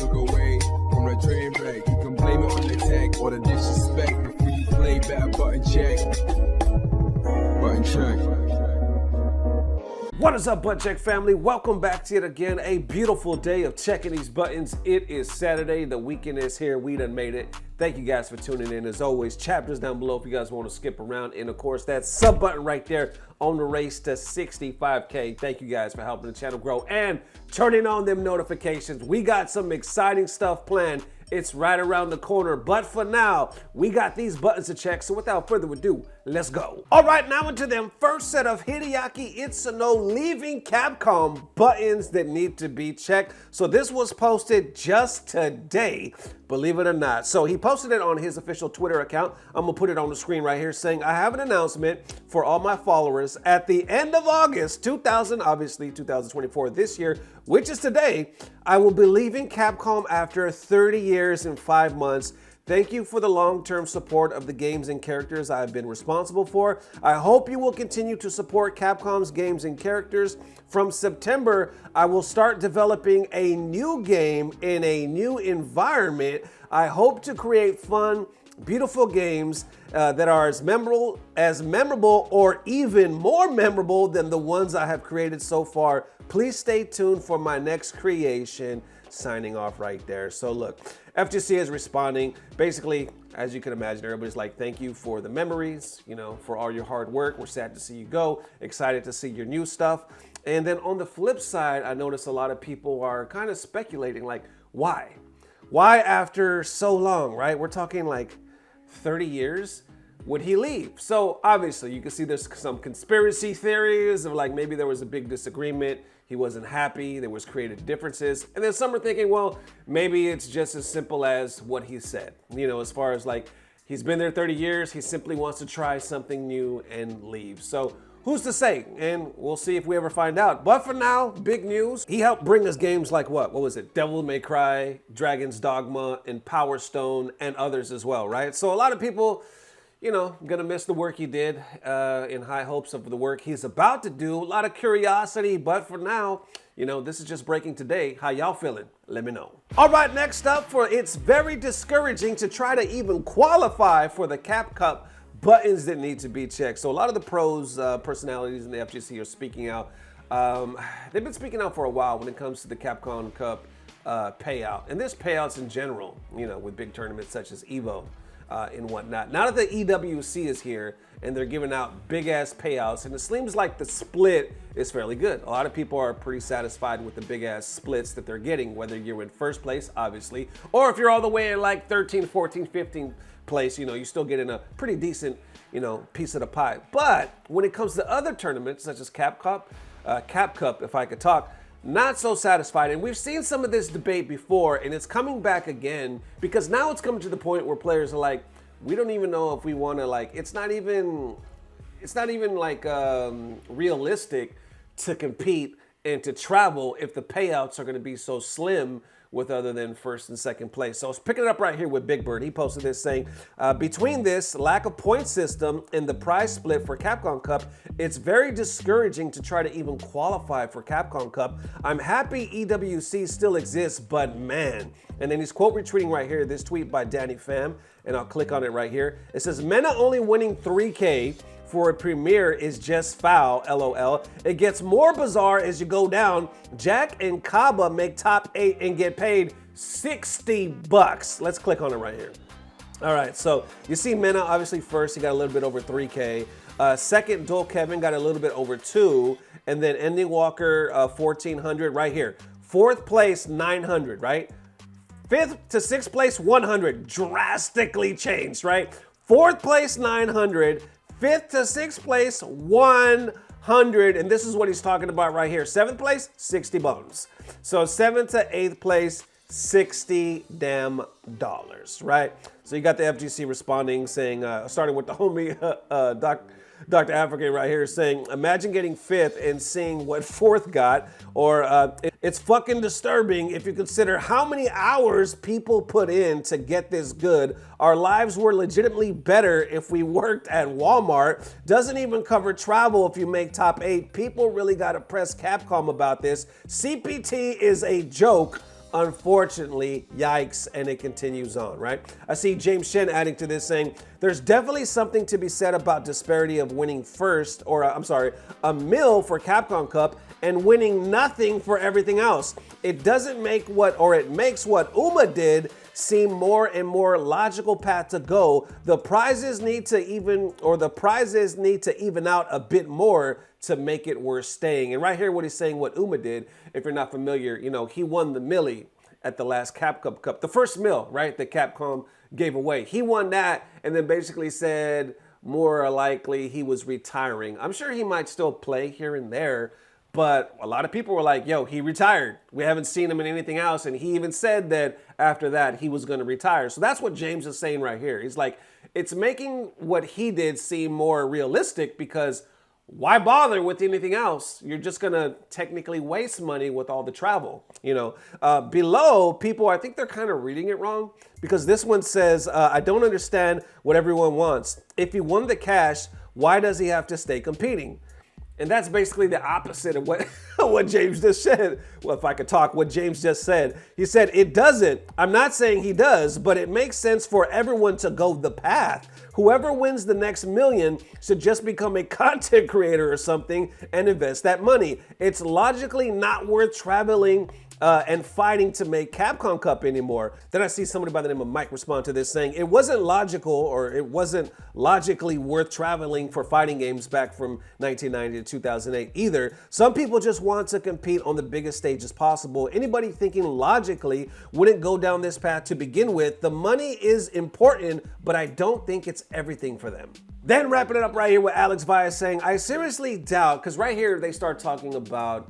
look away from the train wreck. You can blame it on the tech or the disrespect. Before you play, better button check. Button check. What is up, Butt Check family? Welcome back to yet again a beautiful day of checking these buttons. It is Saturday. The weekend is here. We done made it. Thank you guys for tuning in. As always, chapters down below if you guys want to skip around. And of course, that sub button right there on the race to 65K. Thank you guys for helping the channel grow and turning on them notifications. We got some exciting stuff planned. It's right around the corner, but for now, we got these buttons to check, so without further ado, let's go. All right, now into them first set of Hideaki Itsuno leaving Capcom buttons that need to be checked. So this was posted just today, believe it or not. So he posted it on his official Twitter account. I'm gonna put it on the screen right here saying, I have an announcement for all my followers. At the end of August, 2024 this year, which is today, I will be leaving Capcom after 30 years and 5 months. Thank you for the long-term support of the games and characters I have been responsible for. I hope you will continue to support Capcom's games and characters. From September, I will start developing a new game in a new environment. I hope to create fun, beautiful games that are as memorable or even more memorable than the ones I have created so far. Please stay tuned for my next creation. Signing off right there. So look, FGC is responding. Basically, as you can imagine, everybody's like, thank you for the memories, you know, for all your hard work. We're sad to see you go. Excited to see your new stuff. And then on the flip side, I noticed a lot of people are kind of speculating, like, why? Why after so long, right? We're talking like 30 years. Would he leave? So obviously you can see there's some conspiracy theories of like maybe there was a big disagreement. He wasn't happy. There was creative differences. And then some are thinking, well, maybe it's just as simple as what he said. You know, as far as like, he's been there 30 years. He simply wants to try something new and leave. So who's to say? And we'll see if we ever find out. But for now, big news. He helped bring us games like what? What was it? Devil May Cry, Dragon's Dogma, and Power Stone, and others as well, right? So a lot of people, you know, gonna miss the work he did in high hopes of the work he's about to do. A lot of curiosity, but for now, you know, this is just breaking today. How y'all feeling? Let me know. All right, next up, it's very discouraging to try to even qualify for the Cap Cup buttons that need to be checked. So a lot of the pros, personalities in the FGC are speaking out. They've been speaking out for a while when it comes to the Capcom Cup payout. And there's payouts in general, you know, with big tournaments such as EVO. And whatnot. Now that the EWC is here and they're giving out big ass payouts, and it seems like the split is fairly good. A lot of people are pretty satisfied with the big ass splits that they're getting, whether you're in first place, obviously, or if you're all the way in like 13, 14, 15 place, you know, you're still getting a pretty decent, you know, piece of the pie. But when it comes to other tournaments such as Cap Cup, if I could talk, not so satisfied. And we've seen some of this debate before, and it's coming back again because now it's coming to the point where players are like, we don't even know if we want to, like, it's not even like realistic to compete and to travel if the payouts are going to be so slim with other than first and second place. So I was picking it up right here with Big Bird. He posted this saying, between this lack of point system and the prize split for Capcom Cup, it's very discouraging to try to even qualify for Capcom Cup. I'm happy EWC still exists, but man. And then he's quote retweeting right here, this tweet by Danny Pham, and I'll click on it right here. It says, Mena only winning 3K for a premiere is just foul, LOL. It gets more bizarre as you go down. Jack and Kaba make top 8 and get paid $60. Let's click on it right here. All right, so you see Mena obviously first, he got a little bit over 3K. Second, Dole Kevin got a little bit over 2. And then Ending Walker, 1,400 right here. Fourth place, 900, right? Fifth to sixth place, 100. Drastically changed, right? Fourth place, 900. Fifth to sixth place, 100. And this is what he's talking about right here. Seventh place, 60 bones. So seventh to eighth place, $60 damn, right? So you got the FGC responding, saying, starting with the homie Dr. African right here saying, imagine getting fifth and seeing what fourth got, or it's fucking disturbing if you consider how many hours people put in to get this good. Our lives were legitimately better if we worked at Walmart. Doesn't even cover travel if you make top 8. People really got to press Capcom about this. CPT is a joke. Unfortunately, yikes, and it continues on, right? I see James Shen adding to this saying, there's definitely something to be said about disparity of winning first, or I'm sorry, a mil for Capcom Cup and winning nothing for everything else. It doesn't make it makes what Uma did seem more and more logical path to go. The prizes need to even out a bit more to make it worth staying. And right here, what he's saying, what Uma did, if you're not familiar, he won the millie at the last Capcom Cup, the first mill, right, that Capcom gave away. He won that and then basically said more likely he was retiring. I'm sure he might still play here and there, but a lot of people were like, yo, he retired. We haven't seen him in anything else. And he even said that after that, he was going to retire. So that's what James is saying right here. He's like, it's making what he did seem more realistic because why bother with anything else? You're just going to technically waste money with all the travel. Below, people, I think they're kind of reading it wrong because this one says, I don't understand what everyone wants. If he won the cash, why does he have to stay competing? And that's basically the opposite of what James just said. Well, if I could talk, what James just said. He said, it doesn't. I'm not saying he does, but it makes sense for everyone to go the path. Whoever wins the next million should just become a content creator or something and invest that money. It's logically not worth traveling and fighting to make Capcom Cup anymore. Then I see somebody by the name of Mike respond to this saying, it wasn't logically worth traveling for fighting games back from 1990 to 2008 either. Some people just want to compete on the biggest stages possible. Anybody thinking logically wouldn't go down this path to begin with. The money is important, but I don't think it's everything for them. Then wrapping it up right here with Alex Vaya saying, I seriously doubt, because right here they start talking about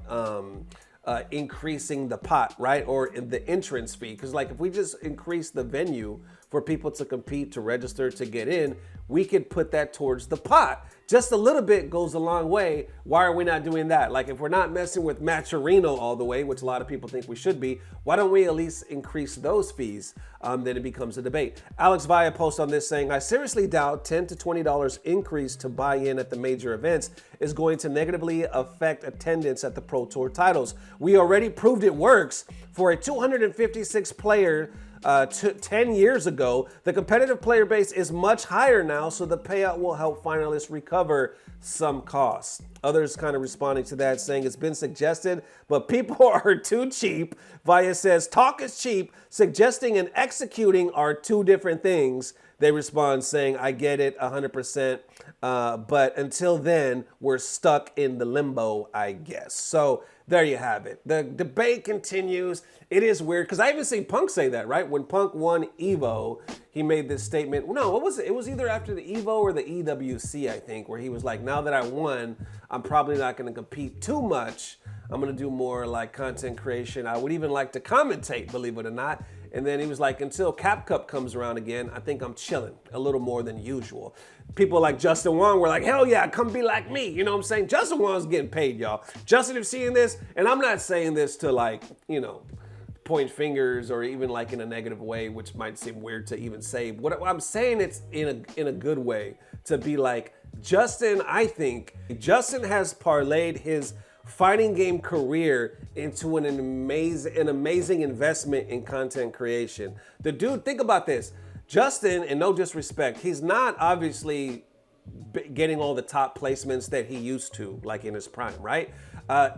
increasing the pot, right? Or the entrance fee. Because like if we just increase the venue for people to compete, to register, to get in, we could put that towards the pot. Just a little bit goes a long way. Why are we not doing that? Like if we're not messing with Matcherino all the way, which a lot of people think we should be, why don't we at least increase those fees? Then it becomes a debate. Alex Vaya posts on this saying, I seriously doubt $10 to $20 increase to buy in at the major events is going to negatively affect attendance at the Pro Tour titles. We already proved it works for a 256 player 10 years ago. The competitive player base is much higher now, so the payout will help finalists recover some costs. Others kind of responding to that saying it's been suggested, but people are too cheap. Vaya says, talk is cheap. Suggesting and executing are two different things. They respond saying, I get it 100%, but until then, we're stuck in the limbo, I guess. So there you have it. The debate continues. It is weird because I even seen Punk say that, right? When Punk won EVO, he made this statement. No, what was it? It was either after the EVO or the EWC, I think, where he was like, now that I won, I'm probably not going to compete too much. I'm going to do more like content creation. I would even like to commentate, believe it or not. And then he was like, until Cap Cup comes around again, I think I'm chilling a little more than usual. People like Justin Wong were like, hell yeah, come be like me. You know what I'm saying? Justin Wong's getting paid, y'all. Justin, if seeing this, and I'm not saying this to like, point fingers or even like in a negative way, which might seem weird to even say. What I'm saying, it's in a good way to be like, Justin, I think Justin has parlayed his fighting game career into an amazing investment in content creation. The dude, think about this. Justin, and no disrespect, he's not obviously getting all the top placements that he used to, like in his prime, right?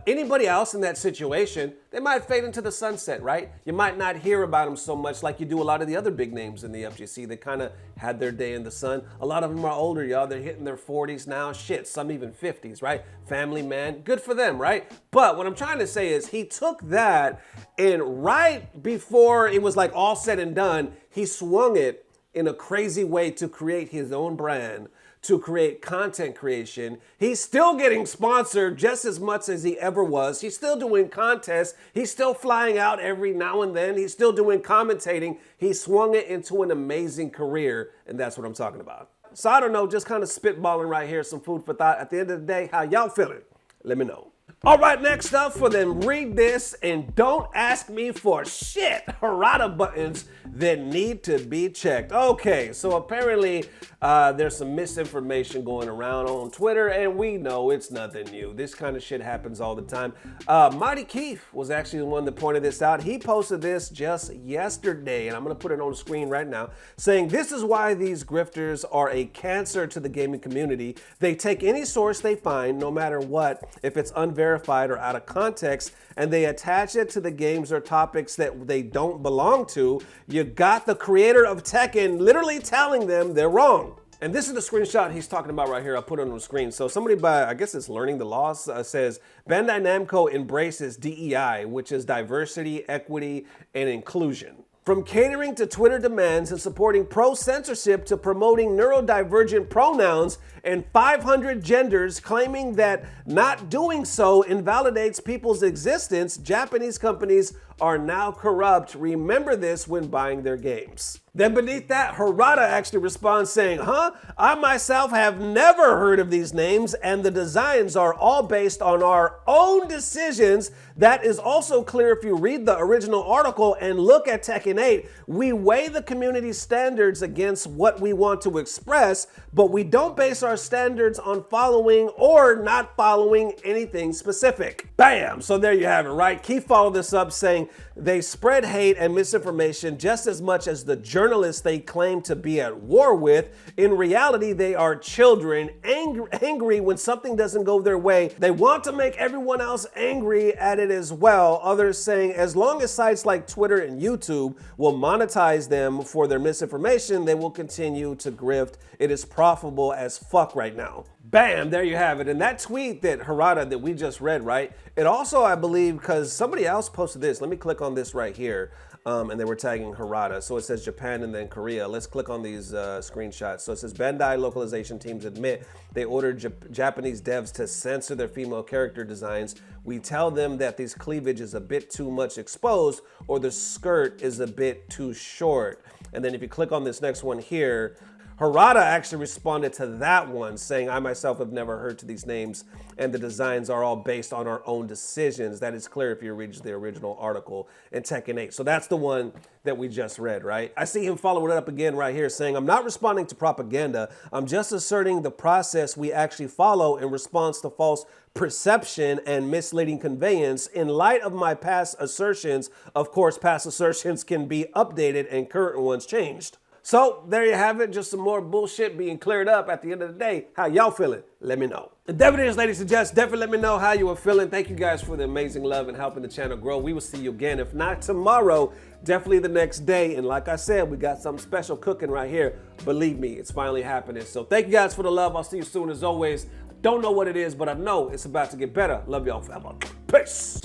Anybody else in that situation, they might fade into the sunset, right? You might not hear about them so much like you do a lot of the other big names in the FGC that kind of had their day in the sun. A lot of them are older, y'all. They're hitting their 40s now. Shit, some even 50s, right? Family man, good for them, right? But what I'm trying to say is he took that and right before it was like all said and done, he swung it in a crazy way to create his own brand, to create content creation. He's still getting sponsored just as much as he ever was. He's still doing contests. He's still flying out every now and then. He's still doing commentating. He swung it into an amazing career, and that's what I'm talking about. So I don't know, just kind of spitballing right here, some food for thought. At the end of the day, how y'all feeling? Let me know. All right, next up for them, read this and don't ask me for shit. Harada buttons. that need to be checked. Okay, so apparently there's some misinformation going around on Twitter, and we know it's nothing new. This kind of shit happens all the time. Mighty Keef was actually the one that pointed this out. He posted this just yesterday, and I'm gonna put it on the screen right now, saying this is why these grifters are a cancer to the gaming community. They take any source they find, no matter what, if it's unverified or out of context, and they attach it to the games or topics that they don't belong to. You got the creator of Tekken literally telling them they're wrong. And this is the screenshot he's talking about right here. I'll put it on the screen. So somebody by, I guess it's Learning the Laws, says, Bandai Namco embraces DEI, which is diversity, equity, and inclusion. From catering to Twitter demands and supporting pro-censorship to promoting neurodivergent pronouns and 500 genders, claiming that not doing so invalidates people's existence, Japanese companies are now corrupt. Remember this when buying their games. Then beneath that, Harada actually responds saying, I myself have never heard of these names, and the designs are all based on our own decisions. That is also clear if you read the original article and look at Tekken 8. We weigh the community standards against what we want to express, but we don't base our standards on following or not following anything specific. Bam! So there you have it, right? Keef followed this up saying they spread hate and misinformation just as much as the journalists they claim to be at war with. In reality, they are children, angry when something doesn't go their way. They want to make everyone else angry at it as well. Others saying as long as sites like Twitter and YouTube will monetize them for their misinformation, they will continue to grift. It is profitable as fuck right now. Bam, there you have it. And that tweet that Harada that we just read, right? It also, I believe, because somebody else posted this. Let me click on this right here. And they were tagging Harada. So it says Japan and then Korea. Let's click on these screenshots. So it says Bandai localization teams admit they ordered Japanese devs to censor their female character designs. We tell them that this cleavage is a bit too much exposed or the skirt is a bit too short. And then if you click on this next one here, Harada actually responded to that one saying, I myself have never heard to these names and the designs are all based on our own decisions. That is clear if you read the original article in Tekken 8. So that's the one that we just read, right? I see him following it up again right here saying, I'm not responding to propaganda. I'm just asserting the process we actually follow in response to false perception and misleading conveyance. In light of my past assertions, of course, past assertions can be updated and current ones changed. So there you have it, just some more bullshit being cleared up at the end of the day. How y'all feeling? Let me know. And there it is, ladies and gents. Definitely let me know how you are feeling. Thank you guys for the amazing love and helping the channel grow. We will see you again. If not tomorrow, definitely the next day. And like I said, we got something special cooking right here. Believe me, it's finally happening. So thank you guys for the love. I'll see you soon as always. Don't know what it is, but I know it's about to get better. Love y'all forever. Peace.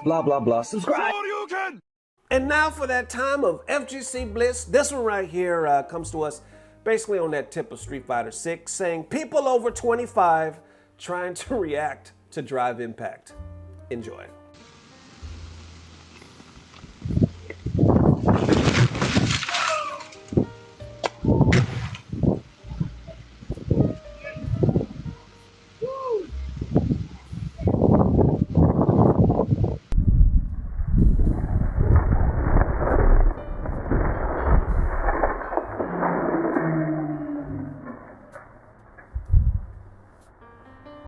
Blah, blah, blah. Subscribe. And now for that time of FGC Bliss. This one right here comes to us basically on that tip of Street Fighter 6, saying people over 25 trying to react to Drive Impact. Enjoy.